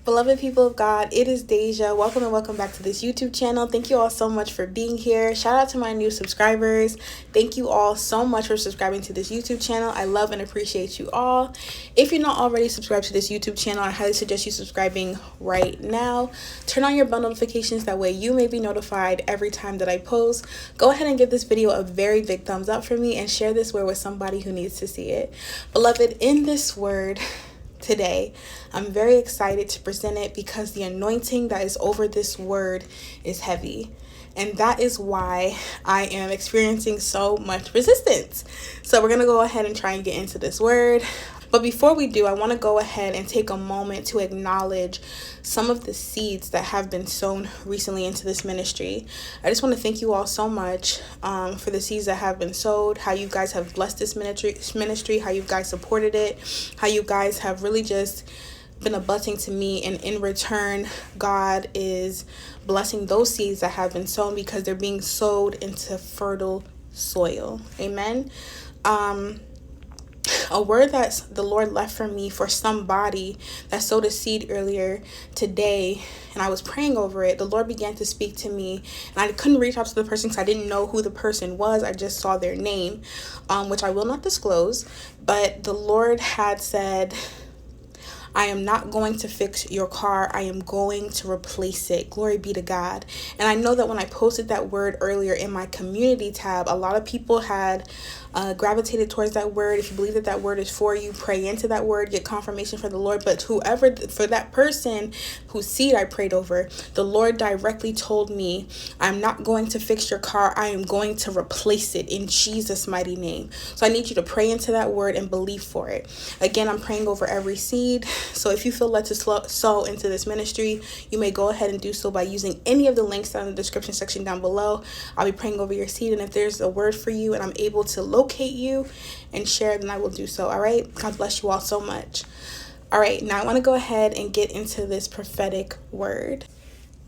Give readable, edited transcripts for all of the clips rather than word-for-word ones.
Beloved people of God, it is Deja. Welcome and welcome back to this YouTube channel. Thank you all so much for being here. Shout out to my new subscribers. Thank you all so much for subscribing to this YouTube channel. I love and appreciate you all. If you're not already subscribed to this YouTube channel, I highly suggest you subscribing right now. Turn on your bell notifications. That way you may be notified every time that I post. Go ahead and give this video a very big thumbs up for me and share this word with somebody who needs to see it. Beloved, in this word today, I'm very excited to present it because the anointing that is over this word is heavy. And that is why I am experiencing so much resistance. So we're going to go ahead and try and get into this word. But before we do, I want to go ahead and take a moment to acknowledge some of the seeds that have been sown recently into this ministry. I just want to thank you all so much for the seeds that have been sowed, how you guys have blessed this ministry, how you guys supported it, how you guys have really just been a blessing to me. And in return, God is blessing those seeds that have been sown because they're being sowed into fertile soil. Amen. A word that the Lord left for me for somebody that sowed a seed earlier today, and I was praying over it. The Lord began to speak to me, and I couldn't reach out to the person because I didn't know who the person was. I just saw their name, which I will not disclose. But the Lord had said, I am not going to fix your car. I am going to replace it. Glory be to God. And I know that when I posted that word earlier in my community tab, a lot of people had gravitated towards that word. If you believe that that word is for you, pray into that word, get confirmation for the Lord. But whoever, for that person whose seed I prayed over, the Lord directly told me, I'm not going to fix your car. I am going to replace it in Jesus' mighty name. So I need you to pray into that word and believe for it. Again, I'm praying over every seed. So if you feel led to sow into this ministry, you may go ahead and do so by using any of the links down in the description section down below. I'll be praying over your seed, and if there's a word for you and I'm able to locate you and share, then I will do so. All right. God bless you all so much. All right. Now I want to go ahead and get into this prophetic word.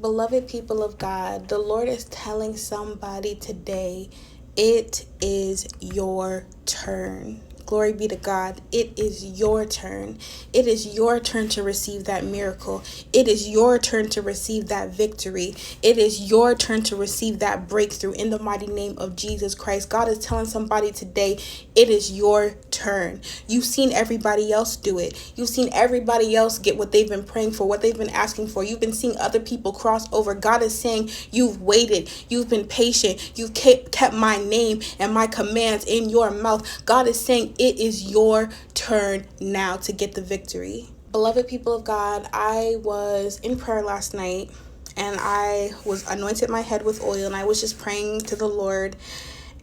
Beloved people of God, the Lord is telling somebody today, it is your turn. Glory be to God. It is your turn. It is your turn to receive that miracle. It is your turn to receive that victory. It is your turn to receive that breakthrough in the mighty name of Jesus Christ. God is telling somebody today, it is your turn. You've seen everybody else do it. You've seen everybody else get what they've been praying for, what they've been asking for. You've been seeing other people cross over. God is saying, you've waited. You've been patient. You've kept my name and my commands in your mouth. God is saying, it is your turn now to get the victory. Beloved people of God, I was in prayer last night and I was anointed my head with oil and I was just praying to the Lord.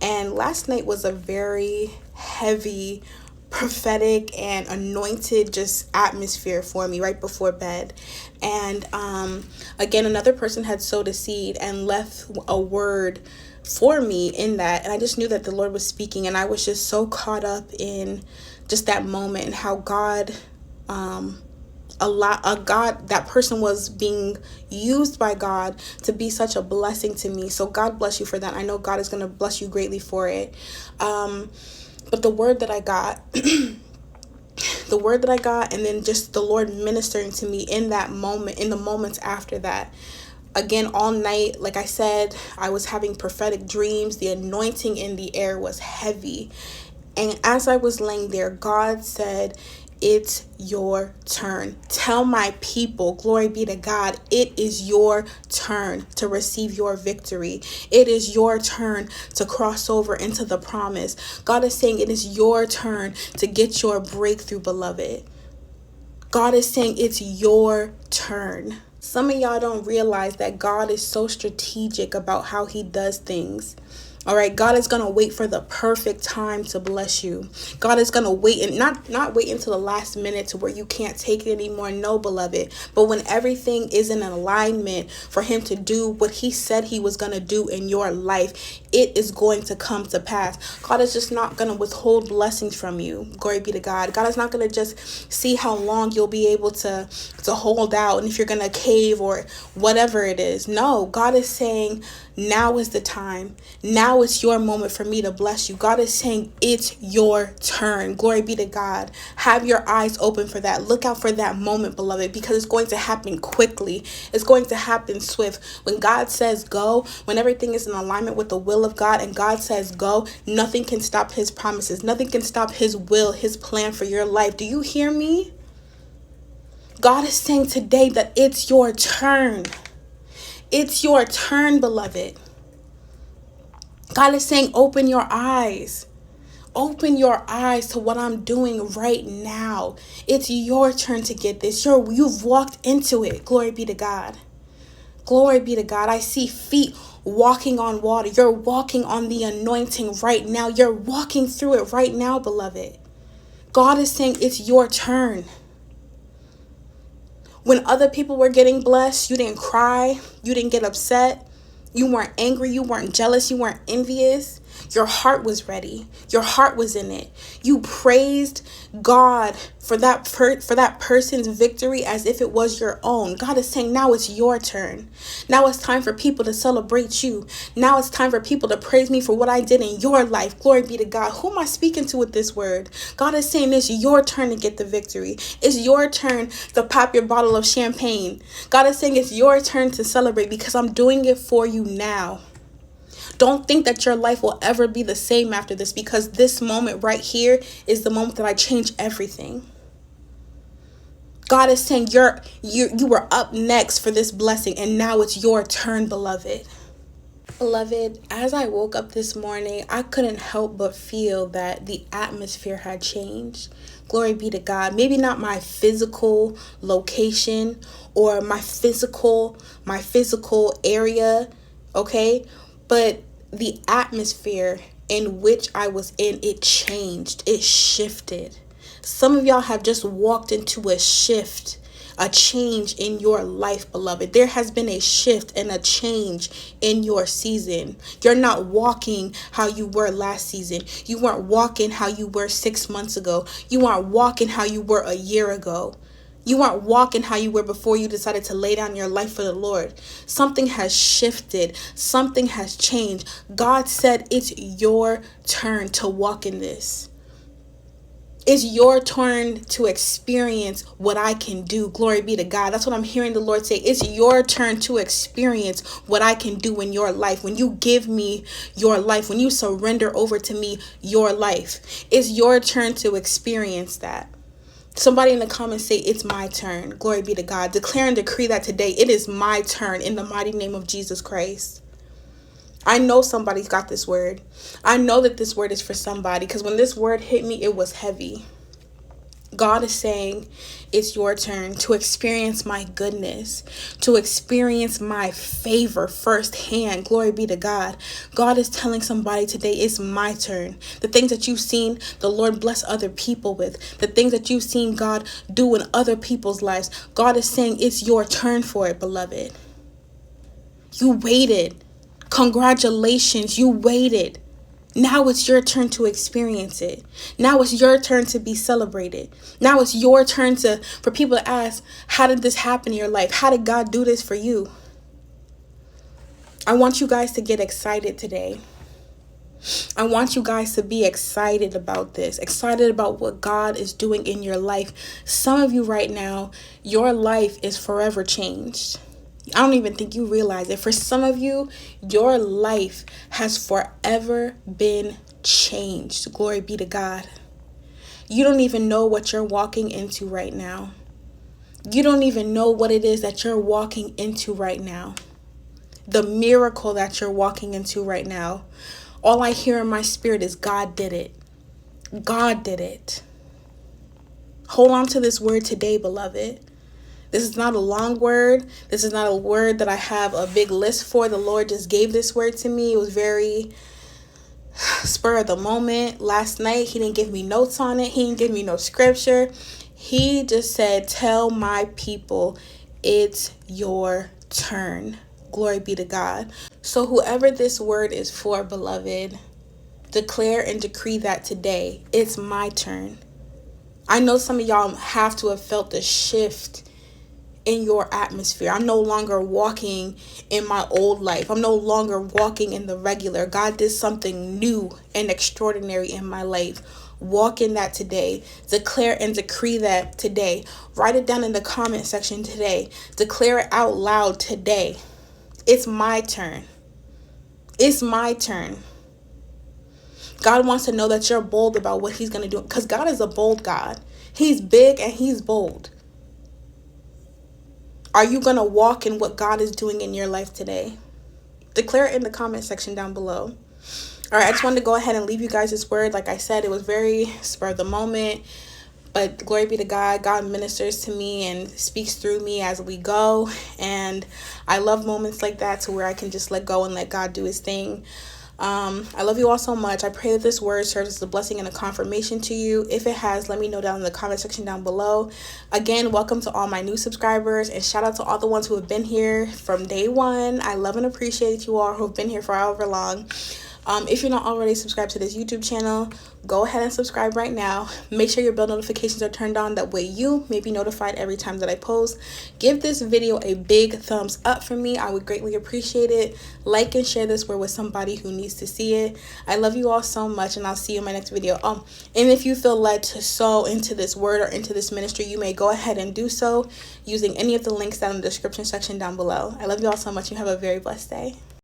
And last night was a very heavy, prophetic and anointed just atmosphere for me right before bed. And again, another person had sowed a seed and left a word for me in that, and I just knew that the Lord was speaking, and I was just so caught up in just that moment and how God that person was being used by God to be such a blessing to me. So God bless you for that. I know God is going to bless you greatly for it. But the word that I got and then just the Lord ministering to me in that moment, in the moments after that. Again, all night, like I said, I was having prophetic dreams. The anointing in the air was heavy. And as I was laying there, God said, it's your turn. Tell my people, glory be to God, it is your turn to receive your victory. It is your turn to cross over into the promise. God is saying it is your turn to get your breakthrough, beloved. God is saying it's your turn. Some of y'all don't realize that God is so strategic about how he does things. All right, God is going to wait for the perfect time to bless you. God is going to wait and not wait until the last minute to where you can't take it anymore. No, beloved. But when everything is in alignment for him to do what he said he was going to do in your life, it is going to come to pass. God is just not going to withhold blessings from you. Glory be to God. God is not going to just see how long you'll be able to hold out and if you're going to cave or whatever it is. No, God is saying, Now is the time. Now it's your moment for me to bless you. God is saying it's your turn. Glory be to God. Have your eyes open for that. Look out for that moment, beloved, because it's going to happen quickly. It's going to happen swift. When God says go, when everything is in alignment with the will of God and God says go, nothing can stop his promises. Nothing can stop his will, his plan for your life. Do you hear me? God is saying today that it's your turn. It's your turn, beloved. God is saying, open your eyes. Open your eyes to what I'm doing right now. It's your turn to get this. You've walked into it. Glory be to God. Glory be to God. I see feet walking on water. You're walking on the anointing right now. You're walking through it right now, beloved. God is saying it's your turn. When other people were getting blessed, you didn't cry, you didn't get upset, you weren't angry, you weren't jealous, you weren't envious. Your heart was ready. Your heart was in it. You praised God for that person's victory as if it was your own. God is saying now it's your turn. Now it's time for people to celebrate you. Now it's time for people to praise me for what I did in your life. Glory be to God. Who am I speaking to with this word? God is saying it's your turn to get the victory. It's your turn to pop your bottle of champagne. God is saying it's your turn to celebrate because I'm doing it for you now. Don't think that your life will ever be the same after this, because this moment right here is the moment that I change everything. God is saying you were up next for this blessing, and now it's your turn, beloved. Beloved, as I woke up this morning, I couldn't help but feel that the atmosphere had changed. Glory be to God. Maybe not my physical location or my physical area, okay? But the atmosphere in which I was in, it changed. It shifted. Some of y'all have just walked into a shift, a change in your life, beloved. There has been a shift and a change in your season. You're not walking how you were last season. You weren't walking how you were 6 months ago. You aren't walking how you were a year ago. You aren't walking how you were before you decided to lay down your life for the Lord. Something has shifted. Something has changed. God said it's your turn to walk in this. It's your turn to experience what I can do. Glory be to God. That's what I'm hearing the Lord say. It's your turn to experience what I can do in your life. When you give me your life, when you surrender over to me your life, it's your turn to experience that. Somebody in the comments say, it's my turn. Glory be to God. Declare and decree that today it is my turn in the mighty name of Jesus Christ. I know somebody's got this word. I know that this word is for somebody, because when this word hit me, it was heavy. God is saying it's your turn to experience my goodness, to experience my favor firsthand. Glory be to God. God is telling somebody today, it's my turn. The things that you've seen the Lord bless other people with, the things that you've seen God do in other people's lives, God is saying it's your turn for it, beloved. You waited. Congratulations, you waited. Now it's your turn to experience it. Now it's your turn to be celebrated. Now it's your turn for people to ask, how did this happen in your life? How did God do this for you? I want you guys to get excited today. I want you guys to be excited about this, excited about what God is doing in your life. Some of you right now, your life is forever changed. I don't even think you realize it. For some of you, your life has forever been changed. Glory be to God. You don't even know what you're walking into right now. You don't even know what it is that you're walking into right now. The miracle that you're walking into right now. All I hear in my spirit is God did it. God did it. Hold on to this word today, beloved. This is not a long word. This is not a word that I have a big list for. The Lord just gave this word to me. It was very spur of the moment. Last night, he didn't give me notes on it. He didn't give me no scripture. He just said, tell my people it's your turn. Glory be to God. So whoever this word is for, beloved, declare and decree that today it's my turn. I know some of y'all have to have felt the shift in your atmosphere. I'm no longer walking in my old life. I'm no longer walking in the regular. God did something new and extraordinary in my life. Walk in that today. Declare and decree that today. Write it down in the comment section today. Declare it out loud today. It's my turn. It's my turn. God wants to know that you're bold about what he's going to do, because God is a bold God. He's big and he's bold. Are you going to walk in what God is doing in your life today? Declare it in the comment section down below. All right, I just wanted to go ahead and leave you guys this word. Like I said, it was very spur of the moment, but glory be to God. God ministers to me and speaks through me as we go. And I love moments like that, to where I can just let go and let God do his thing. I love you all so much. I pray that this word serves as a blessing and a confirmation to you. If it has, let me know down in the comment section down below. Again, welcome to all my new subscribers, and shout out to all the ones who have been here from day one. I love and appreciate you all who have been here for however long. If you're not already subscribed to this YouTube channel, go ahead and subscribe right now. Make sure your bell notifications are turned on. That way you may be notified every time that I post. Give this video a big thumbs up for me. I would greatly appreciate it. Like and share this word with somebody who needs to see it. I love you all so much, and I'll see you in my next video. And if you feel led to sow into this word or into this ministry, you may go ahead and do so using any of the links down in the description section down below. I love you all so much. You have a very blessed day.